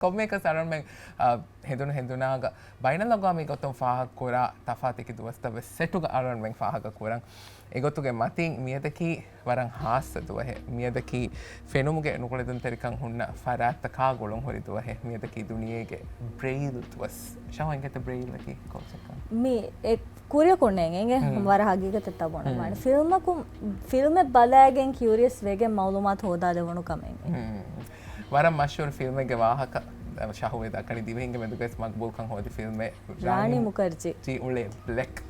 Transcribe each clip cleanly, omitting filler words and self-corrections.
කොම්මේක සරන්මෙන් හෙඳුන හෙඳුනාග බයිනලගාමි ගොතම් ෆාහක් කුරා තෆාතිකි දුවස්තව සෙටුග අරන්මෙන් ෆාහක කුරන් එගොතුගේ මතින් මියදකි වරන් හාස්සදුවහෙ මියදකි ෆෙනුමුගේ නුකුලෙදුන්තරිකන් හුන්න ෆරාත්තකා ගොලොන් හොරිදුවහෙ මියදකි දුනියේගේ බ්‍රේල් දුවස් ශාවෙන්ගත බ්‍රේල්ලකි කෝසක මේ කුරිය කොන්නේගේ වර හගීගත තබොන මන ෆිල්ම බලාගෙන් කියරියස් වේගෙන් මවුලුමාත් හෝදා දෙවනු කමෙන් වරම් මශූර් ෆිල්ම් එක වාහක ශාහුවේ දක්කනි දිවෙහිංග මෙදුකස් මක්බූල්කන් හෝදි ෆිල්ම් රාණි මුකර්ජී ජී උලේ බ්ලැක්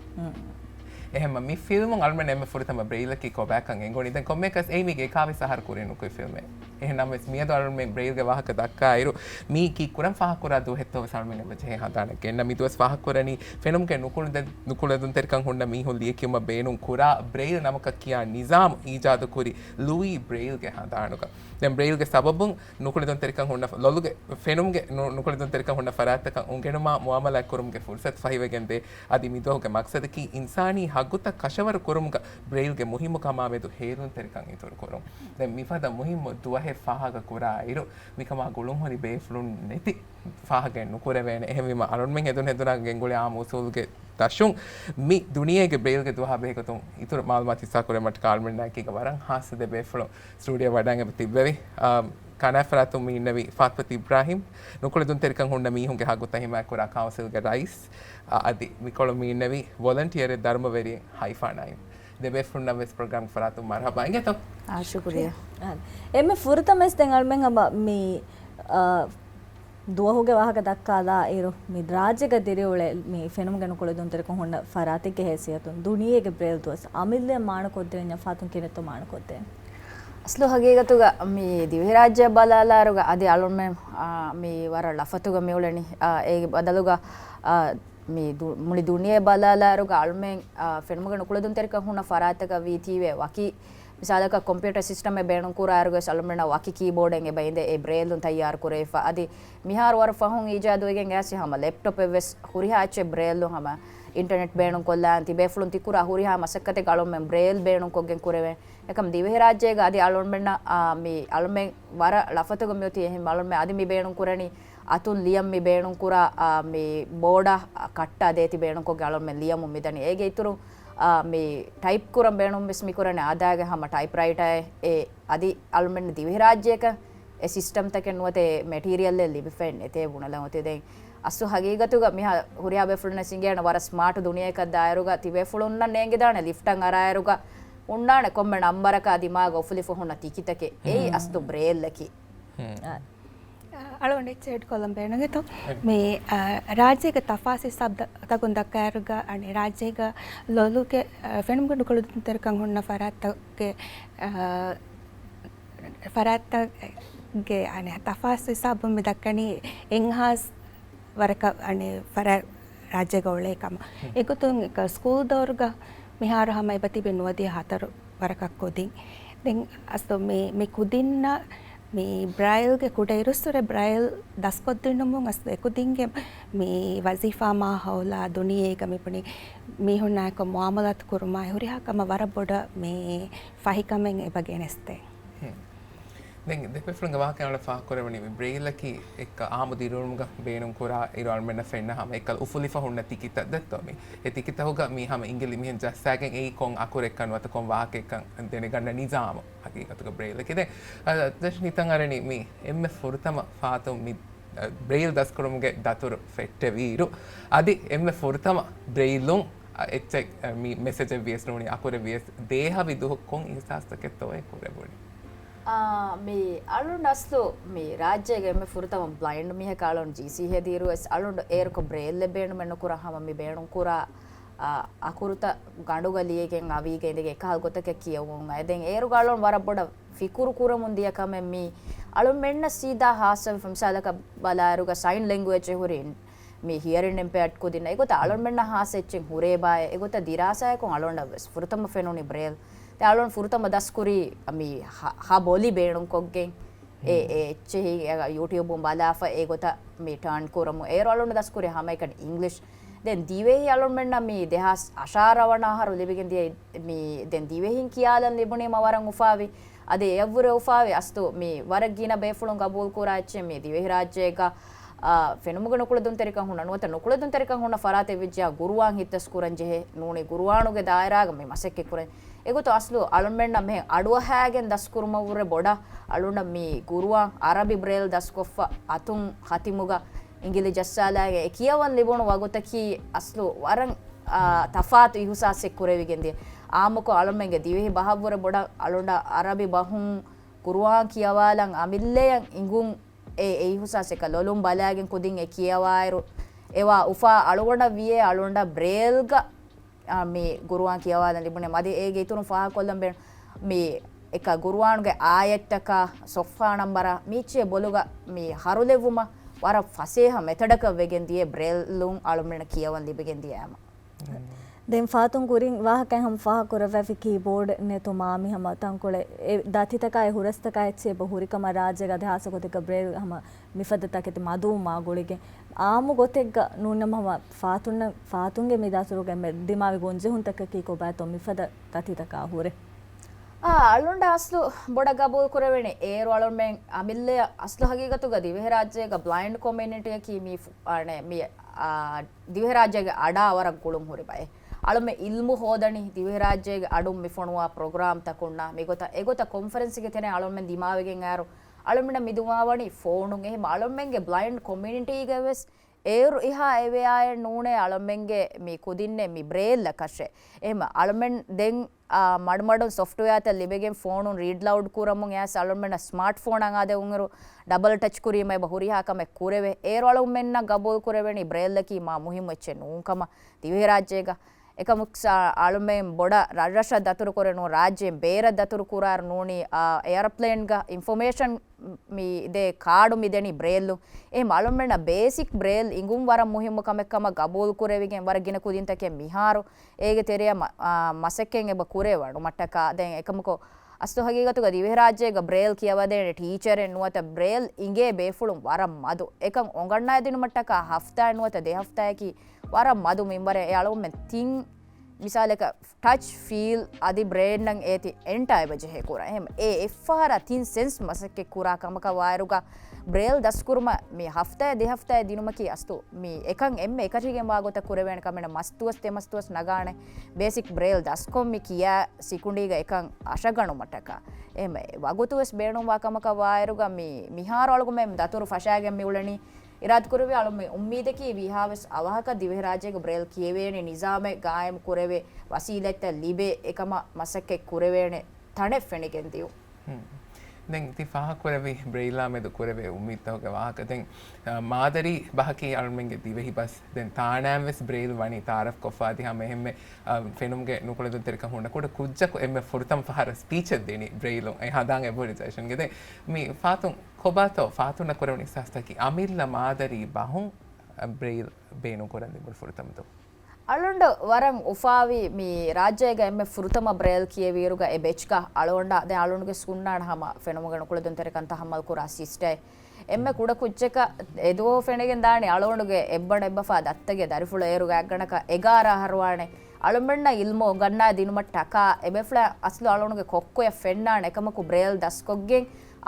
එහෙම මේ ෆිල්ම් අල්ම නෙම ෆුරිතම බ්‍රේල් කි කොබෑකන් එංගොනි දැන් කොම්මේකස් ඒමිගේ කාවි සහර කුරිනු කොයි ෆිල්ම් එහෙනම් මෙස් මියද අල්ම මේ බ්‍රේල් ගේ වාහක දක්කා අයිරු මී කි කුරම් ෆාහ කුරා දු හෙත්තව සල්මෙන් බජේ හදාන ගෙන්න මිදුවස් ෆාහ කුරනි ෆිල්ම් ගේ නුකුලෙදුන් තෙරිකන් හොන්න මී හොලිය කිම බේනුන් කුරා බ්‍රේල් නමක කියා නිසාම් ඊජාද කුරි ලූයි බ්‍රේල් ගේ හදානුක දැන් බ්‍රේල් ගේ සබබුන් නුකුලෙදුන් තෙරිකන් හොන්න ලොලුගේ ෆිල්ම් ගේ නුකුලෙදුන් තෙරිකන් හොන්න ෆරාත්තකන් උන්ගෙනමා මුආමලා කුරුම්ගේ ෆුර්සත් ෆහිවගෙන් දේ අදි මිදුවගේ මක්සද කි ඉන්සානි හග්ගුත කෂවර කුරුම්ග බ්‍රේල් ගේ මුහිම කමා මෙදු හේරුන් තෙරිකන් ඉතුරු කුරුම් දැන් මිෆද මුහිම දුවහෙ ෆාහක කුරා ඉරු මිකමා ගොලුම් හරි බේෆ්ලුන් නැති ෆාහගෙන් නුකුරවෙන එහෙමම අරුන්මෙන් හෙදුන හෙදුනා ගෙන්ගොලේ ආම උසූල්ගේ දශුන් මි දුනියේගේ බ්‍රේල් ගේ දුවහ බේකතුම් ඉතුරු මාල්මත් ඉස්සා කුරේ මට කාල්මෙන් නැකීක වරන් හාස්ද බේෆ්ලු ස්ටුඩියෝ වඩාංගෙ තිබ්බෙවි කනෆරතුම් ඉන්නවි ෆාත්මත් ඉබ්‍රාහිම් නුකුලෙදුන්තරිකන් හොන්න මීහුන්ගේ හගුතා හිමායායිකුරා කවුන්සිල්ගේ රයිස් අදි මිකොළොම ඉන්නවි වොලන්ටියර් ධර්මවේරි හයිෆා නයිම් දෙබේ ෆුන්න වෙස් ප්‍රෝග්‍රෑම් ෆරතුම් මරහබා ඉංගතෝ शुक्रिया एमे फुरतमेस तेंगलमें अब मी දුවහුගේ වාහක දක්කාලා ඒරු මේ රාජ්‍යක දිරියොල මේ ෆෙනම ගන කොළදුන්තර කොහොන්න ෆරාතික හේසියතුන් දුනියේගේ බ්‍රේල් දුවස් අමිල්ල මානකොද්දෙන් ෆාතුන් කෙනෙතෝ මානකොද්දෙන් අස්ලු හගීගතුග මේ දිවහි රාජ්‍ය බලාලාරුග අදි අලුන් මේ වර ලෆතුග මෙවලනි ඒ බදලුග මේ මුලි දුනියේ බලාලාරුග අල්මෙන් ෆෙනම ගන කොළදුන්තර කොහොන්න ෆරාතක වීතිවේ වකි मिसाल का कंप्यूटर सिस्टम में बेणु कुरारुगे सलमना वाकी कीबोर्ड एंगे बइंदे ए ब्रेल उन तैयार करे अदि मिहार वर फहुं इजाद होगे ऐसे हम लैपटॉप पे वेस हुरिहा अच्छे ब्रेल हम इंटरनेट बेणु कोल्ला अंति बेफलुन तिकुरा हुरिहा मसक्कते गालो में ब्रेल बेणु कोगे कुरेवे एकम दिवे राज्य गा अदि आलोन मेना मी आलोन में वर लफतुग मेति एहि आलोन में अदि मी बेणु कुरणी अतुन लियम मी बेणु कुरा मी बोर्डा कट्टा देति बेणु कोगे आलोन में लियम मिदनी एगे इतुरु මේ ටයිප් කරම් බේනුම් මිස්මි කරන ආදාගේ හැම ටයිප් රයිටර් ඒ අදි අල්මෙන් දිවි රාජ්‍යයක ඒ සිස්ටම් තකෙන් වතේ මැටීරියල් එ ලිබිෆෙන් එතේ වුණලා වතේ දැන් අස්සු හගීගතුග මිහ හුරියා බෙෆුල්න සිංගේන වර ස්මාර්ට් දුනියක දායරුග තිබේ ෆුලුන්න නේංගෙ දාන ලිෆ්ටන් අරායරුග උන්නාන කොම්ම නම්බරක දිමාග ඔෆුලි ෆොහුන තිකිතකේ ඒ අස්තු බ්‍රේල්ලකි අලොන්ඩෙක් සෙඩ් කොලම් බේනගෙතෝ මේ රාජ්‍යයක තෆාසි සබ්ද තකුන් දක්කාරුග අනේ රාජ්‍යයක ලොලුගේ ෆෙනුම්ගුඩු කොළුතුන්තරකන් හොන්න ෆරාත්තගේ අනේ තෆාසි සබ්බ මේ දක්කනි එන්හාස් වරක අනේ ෆර රාජ්‍යක ඔලේකම ඒකතුන් එක ස්කූල් දවර්ග මිහාර හැම ඉබති බෙනුවදී හතර වරකක් කොදින් දැන් අස්තෝ මේ කුදින්න මේ බ්‍රයිල් ගේ කුඩ ඉරුස්තර බ්‍රයිල් දස්කොද්දින්නමුන් අස් එකුදින්ගේ මේ වසීෆා මා හවලා දුනියේක මෙපුනි මීහුන්නායක මුආමලත් කුරුමා හුරිහාකම වර බොඩ මේ ෆහිකමෙන් එබගෙනස්තේ දැන් දෙපෙෆ්ලුන් ගවාකන වල ෆා කරවනි බ්‍රේලකි එක්ක ආමුදිරුම්ග බේනුම් කුරා ඉරවල් මෙන්න ෆෙන්න හැම එක්ක උෆුලි ෆහුන්න තිකිත දත්තෝමි ඒ තිකිත හොග මී හැම ඉංගලි මිහෙන් ජස්සාගෙන් ඒ කොන් අකුරෙක්කන් වත කොන් වාහකෙක්කන් දෙන ගන්න නිසාම හකීකතුක බ්‍රේලකි දැන් දෂ්නිතන් අරනි මී එම්ම ෆුර්තම ෆාතුම් මි බ්‍රේල් දස්කරුම්ගේ දතුරු ෆෙට්ට වීරු අදි එම්ම ෆුර්තම බ්‍රේලුම් එච්ච මී මෙසේජ් වියස් නෝනි අකුර වියස් දේහ විදුහ කොන් ඉහසාස්තකෙතෝයි කුරබුනි මේ අලුන් අස්තු මේ රාජ්‍යයේ මේ ෆුරතම බ්ලයින්ඩ් මිහ කාලොන් ජීසී හෙදීරු එස් අලුන් ඒරක බ්‍රේල් ලැබෙන්න මෙන්න කුරාම මේ බේණුන් කුරා අකුරුත ගඩුගලියකින් අවීගේ දෙක එකහල් ගොතක කියවුන් අය දැන් ඒරු ගාලොන් වර බොඩ ෆිකුරු කුරමුන් දියකම මේ අලුන් මෙන්න සීදා හාසම් ෆම්සාලක බලාරුග සයින් ලැන්ග්වේජ් හොරින් මේ හියරින් ඉම්පෙයර්ඩ් කොදින ඒගොත අලුන් මෙන්න හාසෙච්චින් හුරේ බාය ඒගොත දිරාසය කොන් අලුන් ෆුරතම ෆෙනෝනි Braille alon furtama daskuri ami ha boli beenum koggen chehi YouTube balafa egota me turn koramu e alon daskuri hama ekan English den Dhivehi alon menna me dehas asharawana haru libigen die me den Dhivehin kiyalan libune mawaran ufavi ade evure ufawe astu mi waragina befulun gabul kuraache mi Dhivehi rajyega ಫೆನುಮುಗ ನುಕುಳದುಂತರಿಕಂ ಹುಣ್ಣ ನುವತ ನುಕುಳದುಂತರಿಕಂ ಹುಣ್ಣ ಫರಾತೆ ವಿಜ್ಜಾ ಗುರುವಾಂ ಹಿತ್ತಸ್ ಕುರಂಜೆ ನೂನಿ ಗುರುವಾಣುಗೆ ದಾಯರಾಗ ಮೆ ಮಸಕ್ಕೆ ಕುರೆ ಎಗುತು ಅಸ್ಲು ಅಳುಮೆಣ್ಣ ಮೆ ಅಡುವ ಹ್ಯಾಗೆನ್ ದಸ್ಕುರುಮವುರೆ ಬೊಡ ಅಳುಂಡ ಮಿ ಗುರುವಾಂ ಅರಬಿ Braille ದಸ್ಕೊಫ ಅತುಂ ಹತಿಮುಗ ಇಂಗಿಲಿ ಜಸ್ಸಾಲಾಗೆ ಕಿಯವನ್ ಲಿಬೋಣ ವಗುತಕಿ ಅಸ್ಲು ವರಂ ತಫಾತು ಇಹುಸಾ ಸೆಕ್ಕುರೆವಿಗೆಂದಿ ಆಮುಕೊ ಅಳುಮೆಂಗೆ ದಿವೆಹಿ ಬಹವ್ವರೆ ಬೊಡ ಅಳುಂಡ ಅರಬಿ ಬಹುಂ ಗುರುವಾಂ ಕಿಯವಾಲಂ ಅಮಿಲ್ಲೆಯಂ ಇಂಗುಂ ඒ හුසාසෙක ලොලුම් බලාගෙන් කුදින් ඒ කියවායරු ඒවා උෆා අලුගොඩ වියේ අලුන්ඩ බ්‍රේල්ග මේ ගුරුවාන් කියවාදන් තිබුණේ මදි ඒගේ ඉතුරු ෆාහ කොල්ලම් බෙන් මේ එක ගුරුවාන්ගේ ආයත්තක සොෆා නම්බර මීචේ බොලුග මේ හරුලෙවුම වර ෆසේහ මෙතඩක වෙගෙන් දියේ බ්‍රේල්ලුම් අලුමෙන කියවන් ලිබෙගෙන් දියාම දෙන් ෆාතුන් කුරින් වාහකන් හම් ෆාහ කරවැෆි කීබෝඩ් නේ તો මාමි හම තංකොලේ ඒ දතිතකයි හුරස්තකයි එච්චේ බහුරිකම රාජ්‍යග අධ්‍යාස කොතක බ්‍රේල් හම මිෆදතකෙත මදු මාගොලිගේ ආමු ගොතෙක් නුන්නම ෆාතුන්ගේ මිදාසුරුගේ මෙ දිමාවි ගොන්ජෙ හුන්තක කී කොබෑතෝ මිෆද දතිතක හුරේ ಅಲ್ಲುಂಡ ಅಸ್ಲು ಬೊಡ ಗಬೂಲ್ ಕುರವೆಣೆ ಏರು ಅಳುಮೆಂ ಅಮಿಲ್ಲೆ ಅಸ್ಲು ಹಗೀಗತುಗ ದಿವೆಹಿ ರಾಜ್ಯಗ ಬ್ಲೈಂಡ್ ಕಮ್ಯುನಿಟಿಯ ಕಿ ಮೀ ಆಣೆ ಮೀ ದಿವೆಹಿ ರಾಜ್ಯಗ ಅಡ ಅವರ ಗುಳುಂ ಹುರಿ ಬೈ ಅಳುಮೆ ಇಲ್ಮು ಹೋದಣಿ ದಿವೆಹಿ ರಾಜ್ಯಗ ಅಡುಂ ಮಿಫಣುವ ಪ್ರೋಗ್ರಾಮ್ ತಕೊಂಡ ಮಿಗೊತ ಎಗೊತ ಕಾನ್ಫರೆನ್ಸ್ ಗೆ ತೆನೆ ಅಳುಮೆಂ ದಿಮಾವೆಗೆಂ ಯಾರು ಅಳುಮೆನ ಮಿದುವಾವಣಿ ಫೋನುಂ ಎಹೆ ಅಳುಮೆಂಗೆ ಬ್ಲೈಂಡ್ ಕಮ್ಯುನಿಟಿಗೆ ವೆಸ್ ඒරු ඉහා එවේ ආය නූනේ අලමෙන්ගේ මේ කුදින්නේ මේ බ්‍රේල් ලකෂේ එහෙම අලමෙන් දෙන් මඩමඩ software ත ලිබෙගෙන් ෆෝනුන් රීඩ් ලවුඩ් කුරමුන් යාස් අලමෙන් ස්මාර්ට් ෆෝන් අං ආදේ උංගරු ඩබල් ටච් කුරීමයි බහුරිහා කම කුරෙවේ ඒරු අලුමෙන්න ගබෝල් කුරෙවෙනි බ්‍රේල් ලකි මා මුහිම වෙච්චේ නූකම දිවෙහි රාජ්‍යයක එකමුක් අලුමෙන් බොඩ රාජ්‍ය දතුරු කරනෝ රාජ්‍යයෙන් බේර දතුරු කුරාර නූනි එයාර්ප්ලේන් ಗ ಇನ್ಫಾರ್ಮೇಷನ್ ಮಿ ದೆ ಕಾರ್ಡು ಮಿದೆನಿ ಬ್ರೇಲ್ ಎ ಮಾಲುಮೆನ ಬೇಸಿಕ್ ಬ್ರೇಲ್ ಇಂಗುಂ ವರ ಮುಹಿಮ ಕಮೆಕ್ಕಮ ಗಬೂಲ್ ಕುರೆವಿಗೆ ವರಗಿನ ಕುದಿಂತಕ್ಕೆ ಮಿಹಾರು ಏಗೆ ತೆರೆಯ ಮಸಕ್ಕೆಂಗೆ ಬ ಕುರೆವಡು ಮಟ್ಟಕ ದೆ එකಮಕೋ ಅಸ್ತು ಹಗೀಗತುಗ ದಿವೆಹಿ ರಾಜ್ಯಗ ಬ್ರೇಲ್ ಕಿಯವದೆ ಟೀಚರ್ ಎನ್ನುವತ ಬ್ರೇಲ್ ಇಂಗೆ ಬೇಫುಳು ವರ ಮದು ಏಕಂ ಒಂಗಣ್ಣ ದಿನ ಮಟ್ಟಕ ಹಫ್ತಾ ಎನ್ನುವತ ದೆ ಹಫ್ತಾಯಕಿ ವರ ಮದು ಮಿಂಬರೆ ಯಾಳುಮೆನ್ ತಿಂಗ್ මිසාලක ටච් ෆීල් අධි බ්‍රේඩ්නං ඒති එන්ට අය බජහෙ කුර එහෙම ඒ එෆ්ආර තින් සෙන්ස් මසක්කෙ කුරා කමක වායරුග බ්‍රේල් දස්කුරුම මේ හෆ්තය දෙහෆ්තය දිනුමකි අස්තු මේ එකන් එම්ම එකටිගෙන් වාගොත කුරවෙන කමෙන මස්තුවස් තෙමස්තුවස් නගානේ බේසික් බ්‍රේල් දස්කොම්මි කියා සිකුණ්ඩීග එකන් අශගණු මටක එහෙම වගොතුවස් බේණුම් වා කමක වායරුග මේ මිහාරවලුග මෙම් දතුරු ෆෂාගෙන් මිවුලනි ඉරාත් කුරවේ අලුමේ උම්මීදකී විහාවස් අවහක දිවෙහි රාජ්‍යක බ්‍රේල් කියවේනේ නිසාමේ ගායම් කුරවේ වසීලෙත් ලිබේ එකම මසක්කේ කුරවේනේ තණෙ ෆෙනිකෙන් දියු දැන් ඉතින් ෆාහ කුරවේ බ්‍රේලා මෙද කුරවේ උම්මීතවක වාහක දැන් මාදරි බහකී අලුමෙන්ගේ දිවෙහි බස් දැන් තානාම්වස් බ්‍රේල් වනි තාරෆ් කොෆාදි හැම එහෙම ෆෙනුම්ගේ නුකුලදුන්තරික හොන්න කොට කුජ්ජක එම්ම ෆොර්තම් ෆහර ස්පීච් දෙනි බ්‍රේලෝ ඒ හදාන් එබොරිසේෂන් ගේ දැන් මේ ෆාතුන් කොබාතෝ ෆාතුන කරවනි සස්තකි අමිල්ලා මාදරි බහුන් බ්‍රේල් බේනු කරන් දෙබල් ෆොර්තම්තෝ ಅಳುಂಡ ವರಂ ಉಫಾವಿ ಮೀ ರಾಜ್ಯಗ ಎಮ್ಮೆ ಫುರುತಮ ಬ್ರೇಲ್ ಕಿಯವೀರುಗ ಎ ಬೆಚ್ಕ ಅಳುಂಡ ಅದೇ ಅಳುಂಡ್ಗೆ ಸುಣ್ಣಾಣ ಹಮ ಫೆನಮಗಣ ಕುಳದೊಂತೆರಕಂತ ಹಮ್ಮಲ್ ಕುರ ಅಸಿಸ್ಟೆ ಎಮ್ಮೆ ಕುಡ ಕುಚ್ಚಕ ಎದೋ ಫೆಣೆಗೆನ್ ದಾಣಿ ಅಳುಂಡ್ಗೆ ಎಬ್ಬಣ ಎಬ್ಬಫಾ ದತ್ತಗೆ ದರಿಫುಳ ಏರುಗ ಅಗ್ಗಣಕ ಎಗಾರ ಹರ್ವಾಣೆ ಅಳುಂಬಣ್ಣ ಇಲ್ಮೋ ಗಣ್ಣ ದಿನುಮಟ್ಟಕ ಎಬೆಫ್ಲ ಅಸ್ಲು ಅಳುಂಡ್ಗೆ ಕೊಕ್ಕೊಯ ಫೆಣ್ಣಾಣ ಎಕಮಕು ಬ್ರೇಲ್ ದಸ್ಕೊಗ್ಗೆ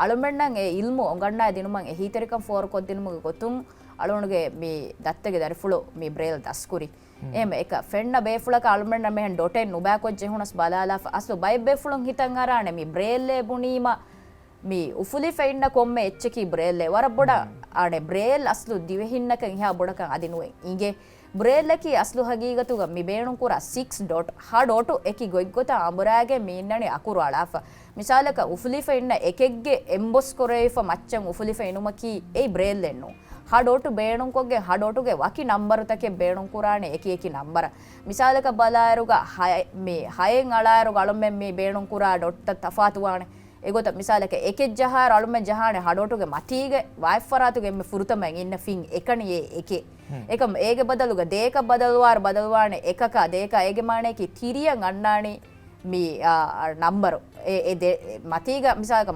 ಅಳುಂಬಣ್ಣಂಗ್ ಎ ಇಲ್ಮೋ ಗಣ್ಣ ದಿನುಮಂಗ್ ಎ ಹೀತೆರಿಕಂ ಫೋರ್ ಕೊದ್ದಿನುಮಗ ಗೊತ್ತುಂ ಅಳುಂಡ್ಗೆ ಮೀ ದತ್ತಗೆ ದರಿಫುಳು ಮೀ ಬ್ರೇಲ್ ದಸ್ಕುರಿ එහෙම එක ෆෙන්න බේෆුලක අලුමෙන්න මෙහෙන් ඩොටෙන් නුබෑකොත් ජෙහුනස් බලාලා අසු බයි බේෆුලුන් හිතන් අරානේ මි බ්‍රේල්ලේ බුනීම මි උෆුලි ෆෙන්න කොම්මේ එච්චකි බ්‍රේල්ලේ වර බොඩ ආනේ බ්‍රේල් අස්ලු දිවෙහින්නක ඉහා බොඩකන් අදිනුවේ ඉගේ බ්‍රේල්ලකි අස්ලු හගීගතුග මි බේණුන් කුරා 6 ඩොට් හඩොටු එකි ගොයිගොත අඹරාගේ මීන්නනේ අකුරු අලාෆ මිසාලක උෆුලි ෆෙන්න එකෙක්ගේ එම්බොස් කොරේෆ මච්චන් උෆුලි ෆෙනුමකි ඒ බ්‍රේල්ලෙන්නු ಹಡೋಟು ಬೇಣುಂಕೊಗೆ ಹಡೋಟುಗೆ ವಾಕಿ ನಂಬರ್ ತಕ್ಕೆ ಬೇಣುಂ ಕುರಾಣೆ ಏಕಿ ಏಕಿ ನಂಬರ್ ಮಿಸಾಲಕ ಬಲಾಯರುಗ ಮೇ ಹಯೆಂ ಅಳಾಯರುಗ ಅಳುಮೆ ಮೇ ಬೇಣುಂ ಕುರಾ ಡೊಟ್ಟ ತಫಾತುವಾಣೆ ಎಗೊತ ಮಿಸಾಲಕ ಏಕೆ ಜಹಾರ ಅಳುಮೆ ಜಹಾಣೆ ಹಡೋಟುಗೆ ಮತೀಗೆ ವಾಯ್ಫರಾತುಗೆ ಎಮ್ಮೆ ಫುರುತಮೆಂ ಇನ್ನ ಫಿಂಗ್ ಎಕಣಿಯೇ ಏಕೆ ಏಕಂ ಏಗೆ ಬದಲುಗ ದೇಕ ಬದಲುವಾಣೆ ಏಕಕ ದೇಕ ಏಗೆ ಮಾಣೆಕಿ ತಿರಿಯಂ ಅಣ್ಣಾಣಿ ಮೀ ನಂಬರು ಮತೀಗ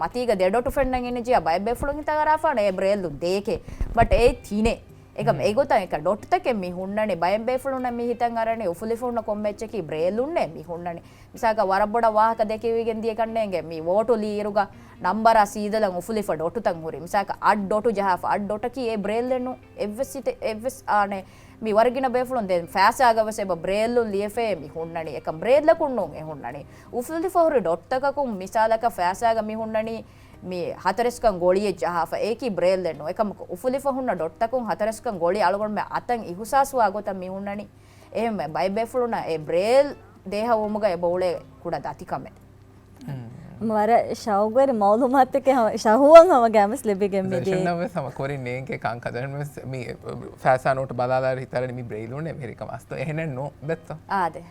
ಮತೀಗ ದೆಡೊಟು ಫೆಂಡಂಗ್ ಎನಿಜಿಯ ಬೈಬೆ ಫುಳುಂಗಿ ತಗರಾಫಾಣೆ ಏ ಬ್ರೇಲ್ದು ದೇಕೆ ಬಟ್ ಏ ತಿನೆ ekam egotan eka dot take mi hunnani bayam befuluna mi hitan arane ufulifuna kommecheki braille unne mi hunnani misaka waraboda wahaka dekewigen die kannenge mi voto liiruga number a siidalan ufulifa dot tan huri misaka ad dot jahafa ad dot ki e braille nu evs ane mi wargina befulun den fasa gavase ba braille liefe mi hunnani ekam braille kunnu e hunnani ufulifa huri dot takakum misalaka fasa ga mi hunnani mi hatareskan goliye jahafa eki braille no ekam ufulifa hunna dot takun hatareskan goli algon me atan ihusasu agota mi hunnani ehme bay befuluna e braille deha umuga e bowle kuda datikame මර ශෞගර මෞලුමත් එක්ක ශහුවන් හම ගෑමස් ලැබිගෙන් මෙදී ශනව සම කොරින් නේගේ කාංකදන් මේ ෆෑසානෝට බලාලා හිතරන මේ බ්‍රේලුනේ මෙරිකම අස්ත එහෙන නෝ බෙත්ත ආදේ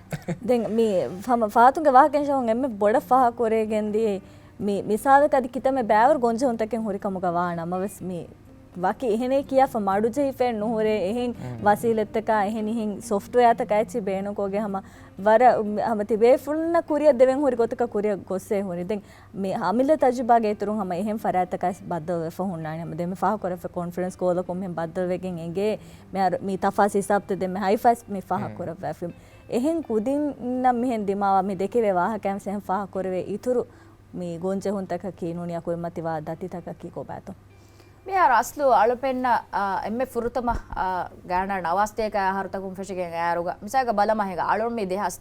දැන් මේ ෆම ෆාතුන්ගේ වාකෙන් ශහුන් එම්මේ බොඩ ෆහ කොරේගෙන්දී මේ මිසාලක අදි කිතම බෑවර් ගොන්ජ හොන්තකෙන් හොරිකම ගවාන මවස් මේ වාකි එහෙනේ කියා ෆමාඩු ජෙහි ෆෙන් නොහොරේ එහෙන් වසීලත්තක එහෙන් එහෙන් සොෆ්ට්වෙයාර තකයිචි බේනකෝගේ හම වර හම තිබේ ෆුල්න කුරිය දෙවෙන් හොරි ගොතක කුරිය ගොස්සේ හොරි දැන් මේ හමිල තජුබාගේ තුරුන් හම එහෙන් ෆරාතකස් බද්දව ෆහුන්නානි හම දෙමෙ ෆහ කොර ෆ කොන්ෆරන්ස් කෝල කොම් එහෙන් බද්දව වෙගෙන් එගේ මේ තෆාසි සබ්ත දෙමෙ හයිෆස් මේ ෆහ කොර ෆිල්ම් එහෙන් කුදින් නම් මෙහෙන් දිමාවා මේ දෙකේ වාහකයන් සෙන් ෆහ කොරවේ ඉතුරු මේ ගොන්ජ හොන්තක කීනුනියා කොයි මතිවා දතිතක කී කොබෑතෝ මෙයා රස්ලු අලුපෙන්න එම්මේ ෆුරුතම ගාන නවස්තේක ආහාරතකුම් ෆෙෂිගෙන් ආරුග මිසාක බලමහෙග අලුන් මේ දෙහස්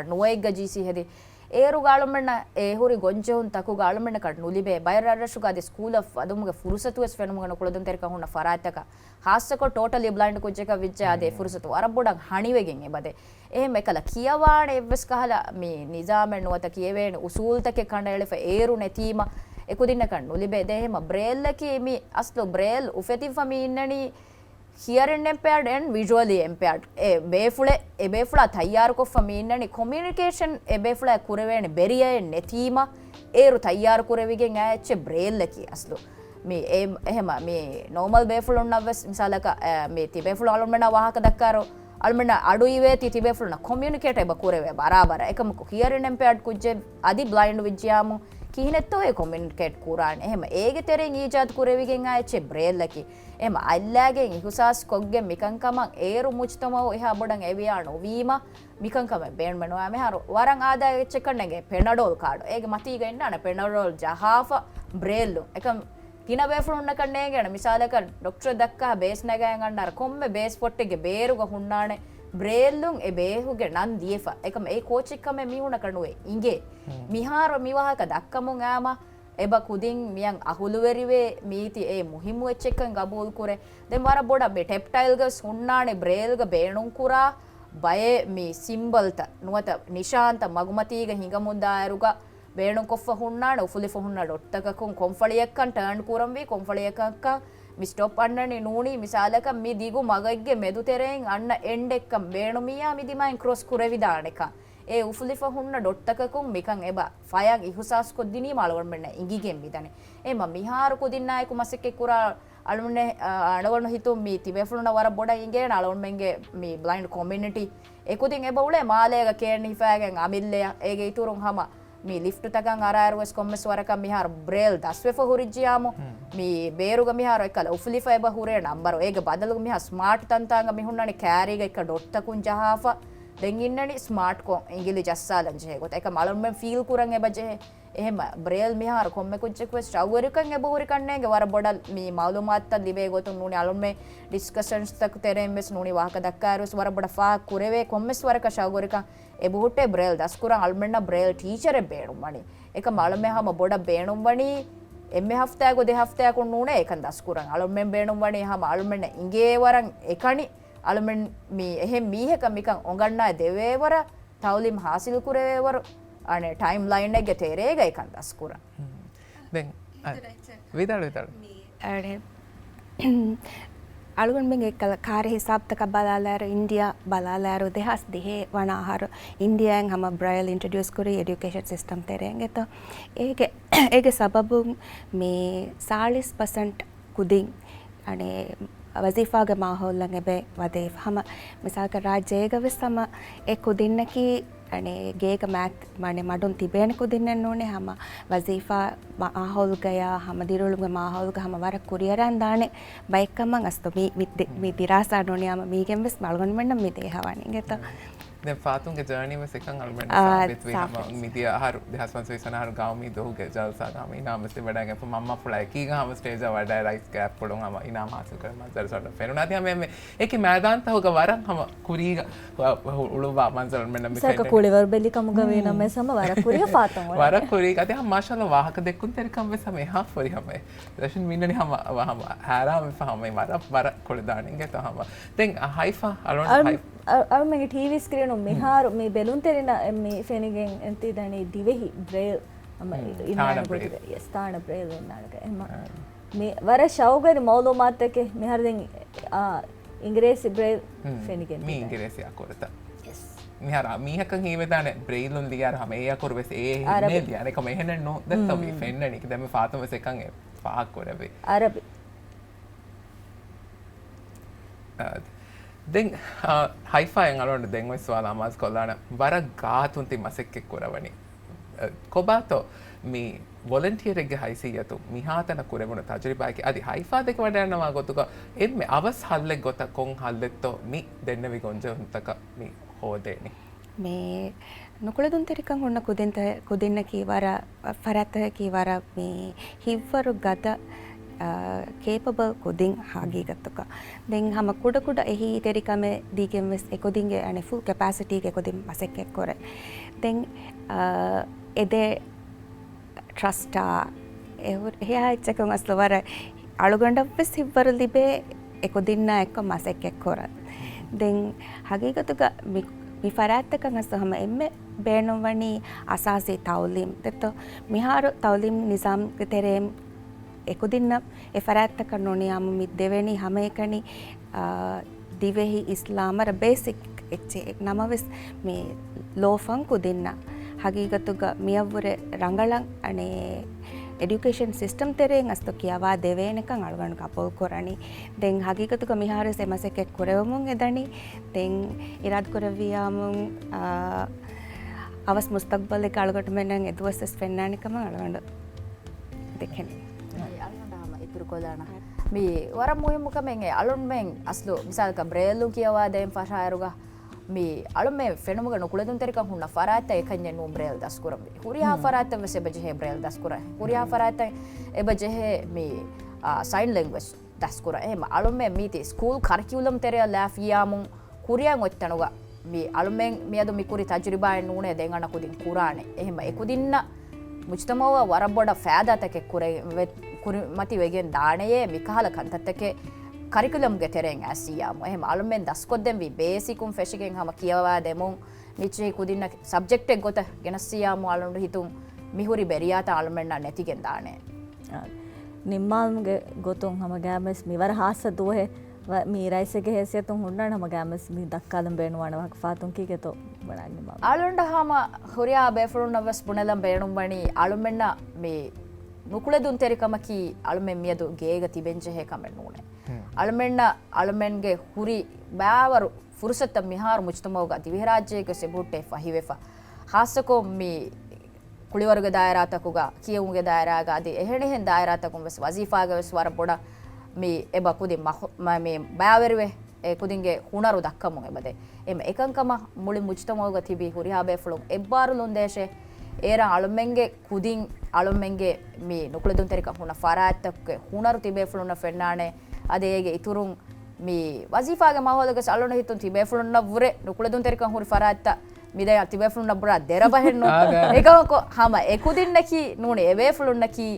නුවයිග්ග ජීසි හෙදි ඒරු ගාලුමෙන්න ඒ හුරි ගොන්ජොන් තකු ගාලුමෙන්න කඩ නුලිබේ බයරරෂුගා ದಿ ಸ್ಕೂಲ್ ಆಫ್ ಅದುಮುಗ ಫುರುಸತುಸ್ ಫೆನುಮುಗನ ಕುಳದುಂತೆರಿಕ ಹುನ್ನ ಫರಾತಕ ಹಾಸಕ ಟೋಟಲಿ ಬ್ಲೈಂಡ್ ಕುಜ್ಜಕ ವಿಜ್ಜ ಅದೆ ಫುರುಸತು ಅರಬ್ಬುಡಂ ಹಣಿವೆಗೆಂ ಎಬದೆ එහෙම එකලා කියවාණ එවස් කහලා මේ නිසාමෙන් නුවත කියවේන උසූල් තකේ කණ්ඩායලෙ ඒරු නැතිම එකුදින්න කන්නු ලිබේ දෙහෙම බ්‍රේල් ලකී මේ අස්ලෝ Braille උෆෙතින් ෆමි ඉන්නනි hearing impaired and visually impaired e befula tayyaru ko fami innani communication e befula kurevene beriya netima eru tayyaru kurevigen ache braille laki aslu me ehema me normal befula unnaves misalaka me ti befula alumena wahaka dakkaro almena adu ive ti befula communicate eba kureve barabara ekam hearing impaired kujje adi blind vijyamu kihinetto e communicate kuraan ehema ege tereng ijad kurevigen ache braille laki එහෙම අල්ලාගෙන් ඉහුසාස් කොග්ගෙන් මිකංකමන් ඒරු මුච්තමව එහා බොඩන් එවියා නොවීම මිකංකම බේන්මනවා මෙහර වරන් ආදාය චෙකන්නගේ Panadol card ඒක මතීග ඉන්නන Panadol ජහාෆ බ්‍රේල්ලු එකම් කින බේෆුන්න කන්නේ ගැන මිසාලක doctor දක්කා base නැගයන් අnder කොම්මෙ base පොට්ටෙගේ බේරුග හුන්නානේ බ්‍රේල්ලුන් ඒ බේහුගේ නන් දීෆා එකම ඒ කෝචික්කම මිහුණ කනුවේ ඉංගේ මිහාර මිවහක දක්කමුන් ආම එබ කුදින් මියන් අහුළුවරිවේ මීති ඒ මුහිමු එච්චෙක්කන් ගබූල් කුරේ දෙන් වර බොඩ බෙ ටෙප්ටයිල්ග සුන්නානේ බ්‍රේල්ග බේණුන් කුරා බය මේ සිම්බල්ත නුවත නිශාන්ත මගුමතීග හිඟමුන්දායරුග බේණුන් කොෆ හුන්නානේ උෆුලි ෆහුන්නා ඩොට්ටකකුන් කොන්ෆලියක්කන් ටර්න් කුරම් වී කොන්ෆලියක්කක් මි ස්ටොප් අන්නනේ නූනි මිසාලක මි දිගු මගයිගේ මෙදු තෙරෙන් අන්න එන්ඩ් එක්කම් බේණු මියා මිදිමයින් ක්‍රොස් කුරෙවිදානෙක ඒ උෆුලිෆ හුන්න ඩොට්ටකකුන් මිකන් එබ ෆයන් ඉහුසාස් කොද්දිනී මාලවර් මෙන්න ඉංගිගෙන් මිදනේ එම මිහාරු කුදින්නායකු මසෙක්කේ කුරා අලුන්නේ අඩවන හිතු මී තිබෙෆුන වර බොඩ ඉංගේ නාලොන් මෙන්ගේ මී බ්ලයින්ඩ් කොමියුනිටි එකුදින් එබ උලේ මාලේග කේන් හිෆාගෙන් අමිල්ලේ ඒගේ ඉතුරුන් හම මී ලිෆ්ට් තකන් අරාරුවස් කොම්මස් වරක මිහාර බ්‍රේල් දස්වෙෆ හුරිජ්ජියාමු මී බේරුග මිහාර එකල උෆුලිෆ එබ හුරේ නම්බර ඒගේ බදලුග මිහා ස්මාර්ට් තන්තාංග මිහුන්නනේ කෑරීග එක ඩොට්ටකුන් ජහාෆා දැන් ඉන්නනි ස්මාර්ට් කො ඉංග්‍රීසි ජස්සාලන් ජේ කොට එක මලොන් මෙන් ෆීල් කුරන් එබ ජේ එහෙම බ්‍රේල් මිහාර කොම්මෙ කුච්චෙක් වෙස් ටවරිකන් එබ හොරි කන්නේගේ වර බොඩල් මේ මාලුමාත් ලිබේ ගොතුන් නුනි අලොන් මේ ඩිස්කෂන්ස් තක තෙරෙන් මෙස් නුනි වාහක දක්කාරස් වර බොඩ ෆා කුරෙවේ කොම්මස් වරක ෂවරිකන් එබ හොටේ බ්‍රේල් දස්කුරන් අල්මෙන්න බ්‍රේල් ටීචර් එ බේණුම් වණි එක මලොන් මෙහම බොඩ බේණුම් වණි එම්මෙ හෆ්තයක දෙ හෆ්තයක නුනේ එකන් දස්කුරන් අලොන් මෙන් බේණුම් වණි හම අල්මෙන්න ඉංගේ වරන් එකණි අලුමෙන් මේ එහෙම මීහක මිකන් ඔඟන්නා දෙවේවර තවලිම් හාසිල් කුරේවර අනේ ටයිම් ලයින් එකේ තේරේග එකන් දස්කුර දැන් විතර අනේ අලුගන් මෙන් එක්කල කාර්ය හිසාබ් තක බලාලාර ඉන්දියා බලාලාර දෙහස් දෙහේ වන ආහාර ඉන්දියාෙන් හැම බ්‍රයිල් ඉන්ට්‍රොඩියුස් කරේ এডুকেෂන් සිස්ටම් තේරෙන් එත ඒගේ සබබු මේ 40% කුදින් අනේ वजीफ़ा माहौल लगे बे वदे हम मिसाल का राज्य विसम एक दिनकी අනේ ගේක මෑක් මනේ මඩුන් තිබේන කුදින්න නෝනේ හැම වසීෆා මාහොල් ගයා හැම දිරුළුගේ මාහොල් ග හැම වර කුරියරන් දානේ බයික්කම අස්තෝ මේ දිරාසා නෝනියම මීගෙන් වෙස් මල්ගොන් මෙන්න මේ තේ හවන්නේ ගෙත දැන් ෆාතුන්ගේ ජර්නි වෙස් එකන් අල්මෙන් සාබිත් වේ හැම මිදිය අහරු දහස්වන් සවිසන අහරු ගාව මී දොහුගේ ජල්සා ගාම ඉනාමස්ති වඩාගෙන මම්මා පුළයි කී ගාම ස්ටේජ් වඩා රයිස් කැප් පොළොන් හැම ඉනාම හාසල් කර මන්සර් සොඩ ෆෙනුනා තියා මේ ඒකේ මෑදාන් තහුග වරන් හැම කුරී උළුවා මන්සර් මෙන්න මේ සක කුලිවර බෙලි කමුග වේ නම සම වර කුරිය ෆාතන් වර කුරී කතිය හැම මාෂාල්ලා වාහක දෙක්කුන් තෙරකම් වෙස් හැම හා ෆොරි හැම දර්ශන් මින්නනි හැම වහම හැරාම ෆහම වර කොළ දානින් ගෙත හැම දැන් හයිෆා අලොන් හයිෆා අර මගේ ටීවී ස්ක්‍රීන් එක මෙහාර මේ බෙලුන් තෙරෙන මේ ෆෙනිගෙන් එන්ති දණි දිවෙහි බ්‍රේල් අම ඉන්නාන කොට ස්ථාන බ්‍රේල් වෙනාලක එම මේ වර ෂවුගරි මෞලුමාත් එකේ මෙහාර දැන් ඉංග්‍රීසි බ්‍රේල් ෆෙනිගෙන් මේ ඉංග්‍රීසි අකුරත මෙහාර මීහකන් හීවෙදානේ බ්‍රේල් උන් දිගාර හැම ඒ අකුර වෙස් ඒ නේ දියානේ කම එහෙන නෝ දැන් තමයි ෆෙන්නනි කි දැන් මේ ෆාතුම වෙස් එකන් ඒ පහක් කරවේ අරබි දැන් හයිෆායෙන් අලොන්ට දැන් ඔය සවාල අමාස් කොල්ලාන වර ගාතුන්ති මසෙක්කෙක් කරවනි කොබාතෝ මේ වොලන්ටියර් එකගේ හයිසියතු මිහාතන කුරෙමුණ තජරිබායකි අදි හයිෆා දෙක වඩ යනවා ගොතුක එම්මේ අවස් හල්ලෙක් ගොත කොන් හල්ලෙත්තෝ මි දෙන්නවි ගොන්ජොන්තක මි හෝදේනි මේ නුකුලෙදුන්තරිකන් හොන්න කුදින්න කීවර ෆරත කීවර මේ හිව්වරු ගත capable කුදින් හාගීගත්තක දැන් හැම කුඩ එහි තෙරිකම දීගෙන් වෙස් එකොදින්ගේ අනේ full capacity එක එකොදින් මසෙක් එක් කර දැන් එදේ ට්‍රස්ටා එහා ඉච්චකන් අස්ලවර අලුගණ්ඩ වෙස් හිව්වරු ලිබේ එකොදින්න එක්ක මසෙක් එක් කර දැන් හාගීගත්තක මි ෆරාත්තකන් අස්හම එම්මේ බේනොම් වනි අසාසී තවලිම් දෙත මිහාර තවලිම් නිසාම් තෙරේම් එකුදින්න එෆරාත්තක නොනියාම මි දෙවෙනි හැම එකනි දිවෙහි ඉස්ලාමර බේසික් එච්චේ නමවෙස් මේ ලෝෆන් කුදින්න හගීගතුග මියව්වර රංගලන් අනේ එඩියුකේෂන් සිස්ටම් තෙරෙන් අස්තෝ කියවා දෙවේනකන් අලගන් කපොල් කරණි දැන් හගීගතුග මිහාර සෙමසෙක් කරවමුන් එදණි දැන් ඉරාද් කරවියාමුන් අවස් මුස්තක්බල් එක අලගට මෙන්නන් එදුවස් පෙන්නානිකම අලගන්න දෙකෙන කොදාන මේ වර මුහිමුකමෙන් අලුන් මෙන් අස්ලු මිසල්ක බ්‍රේල්ලු කියවා දෙන් ෆෂායරුගා මේ අලුන් මේ ෆෙනමුග නුකුලෙදුන්තරිකන් හුන්න ෆරාත එකන්නේ නු බ්‍රේල් දස්කුරම් හුරියා ෆරාත වෙස බජේ බ්‍රේල් දස්කුර හුරියා ෆරාත එබජේ මේ සයින් ලැන්ග්වේජ් දස්කුර එහෙම අලුන් මේ මීති ස්කූල් කරිකියුලම් තෙරය ලාෆියාමුන් හුරියන් ඔත්තනුගා මේ අලුන් මෙන් මියදු මිකුරි තජරිබායන් නුනේ දෙන් අන කුදින් කුරානේ එහෙම එකුදින්න මුජ්තමව වරබොඩ ෆෑදාතක කුරි මති වෙගෙන් දානයේ මිකහල කන්තත්තකේ කරිකුලම් ගෙතරෙන් ඇසියාම එහෙම අලුමෙන් දස්කොද්දෙන් වි බේසිකුම් ෆෙෂිකෙන් හැම කියවා දෙමුන් මිචි කුදින්න සබ්ජෙක්ට් එක ගොත ගෙනස්සියාම අලුන්ට හිතුම් මිහුරි බෙරියාත අලුමෙන් නැතිගෙන් දානේ නිම්මාල්ගේ ගොතුන් හැම ගෑමස් මිවර හාස්ස දුවේ මේ රයිසගේ හැසියතුන් හොන්නන හැම ගෑමස් මි දක්කාලම් බේනුවන වක් ෆාතුන් කීකේතෝ බණන්නේ මම අලුන්ට හැම හොරියා බේෆරුන් නවස් පුනලම් බේනුම් බණි අලුමෙන්න මේ නුකුලෙදුන්තරිකමකි අලුමෙන් මියදු ගේග තිබෙන්ජෙහෙ කමෙන් නූනේ අලුමෙන්න අලුමෙන්ගේ හුරි බෑවරු ෆුර්සත මිහාර මුජ්තමෝග දිවෙහි රාජ්‍යයක සෙබුට්ටේ ෆහිවෙෆා හාසකෝ මේ කුලිවර්ග දායරාතකුගා කියවුන්ගේ දායරාගා අදී එහෙනෙහෙන් දායරාතකුම් වෙස් වසීෆාග වෙස් වර පොඩ මේ එබ කුදි මේ බෑවරුවේ ඒ කුදින්ගේ හුනරු දක්කමුන් එබදේ එම එකංකම මුලි මුජ්තමෝග තිබි හුරියා බේෆලුම් එබ්බාරුලුන් දේශේ ඒර අලුමෙන්ගේ කුදින් අලුමෙන්ගේ මේ නුකුලෙදුන්තරික හුන ෆරාත්තක හුනරු තිබේෆලුන ෆෙන්නානේ අදේගේ ඉතුරුන් මේ වසීෆාගේ මහවලක සල්ලොන හිතුන් තිබේෆලුන වුරේ නුකුලෙදුන්තරික හුරි ෆරාත්ත මිදේ තිබේෆලුන බුරා දෙරබහෙන්නු ඒකම හැම එකුදින්නකි නූනේ එවේෆලුන්නකි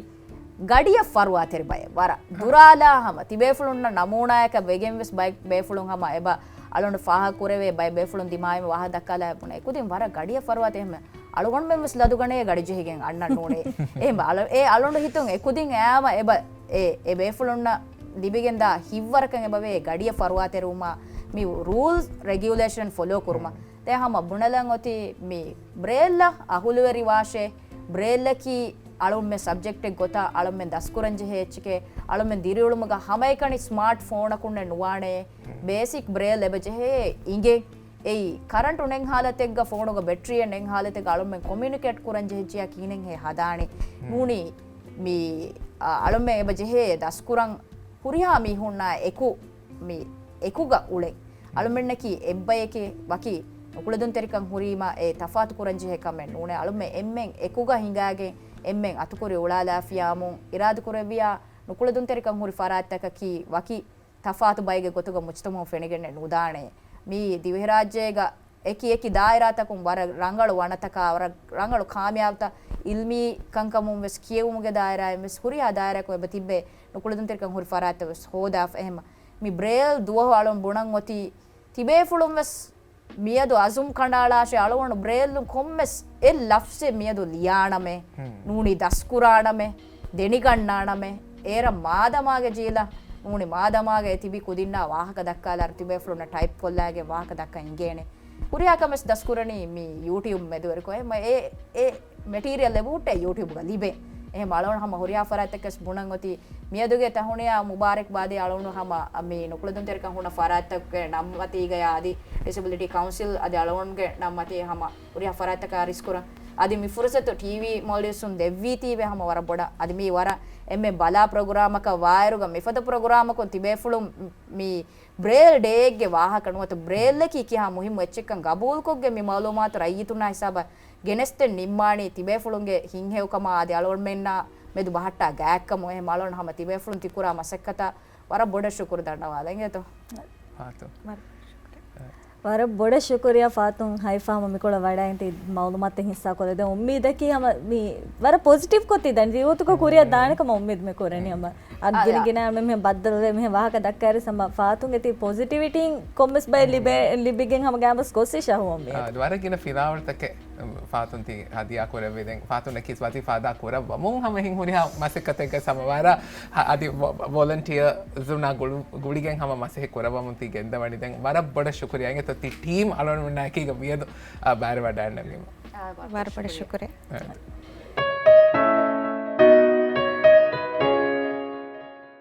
ගඩිය ෆරුවා තෙරිබය වර දුරාලා හැම තිබේෆලුන නමූනායක වෙගෙන් වෙස් බයික් බේෆලුන් හැම එබ අලොන ෆාහ කුරවේ බයි බේෆලුන් දිමායම වහ දක්කලා පුනේ එකුදින් වර ගඩිය ෆරුවා තෙහෙම අලුගොන් මෙම්ස් ලදුගනේ ගඩි ජෙහිගෙන් අන්නන්න ඕනේ එහෙම ඒ අලොන්ඩ හිතුන් එකුදින් ඈම එබ ඒ බේෆලුන්න දිබිගෙන් දා හිව්වරකන් එබවේ ගඩිය ෆරුවා තෙරුමා මේ රූල්ස් රෙගියුලේෂන් ෆොලෝ කුරුමා තේ හැම බුණලන් ඔති මේ බ්‍රේල්ල අහුලුවරි වාෂේ බ්‍රේල්ලකි අලුම්මේ සබ්ජෙක්ට් එක ගොත අලුම්මෙන් දස්කුරන් ජෙහෙච්චකේ අලුම්මෙන් දිරියුළුමග හැම එකනි ස්මාර්ට් ෆෝන් අකුන්නේ නුවානේ බේසික් බ්‍රේල් එබ ජෙහෙ ඉංගේ ei current unen halategga phone ga battery nen halatega alumen communicate kuran jehjiya kinen he hadani nuni mi alumen eba jehe daskuran huriha mi hunna ekuga ule alumennaki ebbayeke waki Nukulhedhuntherikan hurima e tafatu kuran jehe kamen nune alumen emmen ekuga hingage emmen atukuri ulala fiyamun iradu kurebiya Nukulhedhuntherikan huri farattaka ki waki tafatu bayge gotuga mujtamu fenigenne nudane mi Dhivehi rajyega eki dairatakun war rangalu wanataka war rangalu kamyavta ilmi kankamun ves kiyewumuge daira ves huriya daira ko ebtibbe Nukulhedhuntherikan huri faratta ves hodaf ehma mi braille duwa alon bunan oti tibe fulum ves miyadu azum kandalashe alon braille kommes el lafse miyadu liyaname nuni daskuraname denigannaname era madamage jila nuni madamage tibi kudinna wahaka dakkalar tibe fuluna type kollage wahaka dakka ingene kuriya kames daskurani mi youtube meduwer ko e material lebutte youtube ga libe e malon hama huriya faratakes bunangoti miyaduge tahuniya mubarak badi alonu hama mi Nukulhedhuntherikan huna faratak nammati ga adi disability council adi alonge nammati hama huriya farataka riskura adi mi fursatu tv Maldives un devviti ve hama wara boda adi mi wara emme bala program ka wairuga mifada program ko tibe fulum mi braille day ge waha kanuwata braille ki ki ha muhim wechekkan gabul kogge mi malumat rayituna hisaba geneste nimmani tibe fulunge hinhewkama adi alon menna medu bahatta gaakkamo e malon hama tibe fulun tikura masakkata wara boda shukur dandawa lengeto Faatu war boda shukriya Fatun Haifa mami kola wada inti maulumat hissa kore de ummid ki hama mi war positive koti dan jiwotu ko kuriya danaka ma ummid me koreni hama agini gina me baddal me wahaka dakkari sama Fatun eti positivity kommes by libigen hama gamas kosisha ho me dwara gina filawar take Fatun ti hadia kore veden Fatun ekis wati fada kora mun hama hin huriha masekate ke samawara adi volunteer zuna guligen hama maseh kora mun ti genda wani den wara boda shukriya ti team alon na ki ga miyadu bare wada nagima war bada shukriya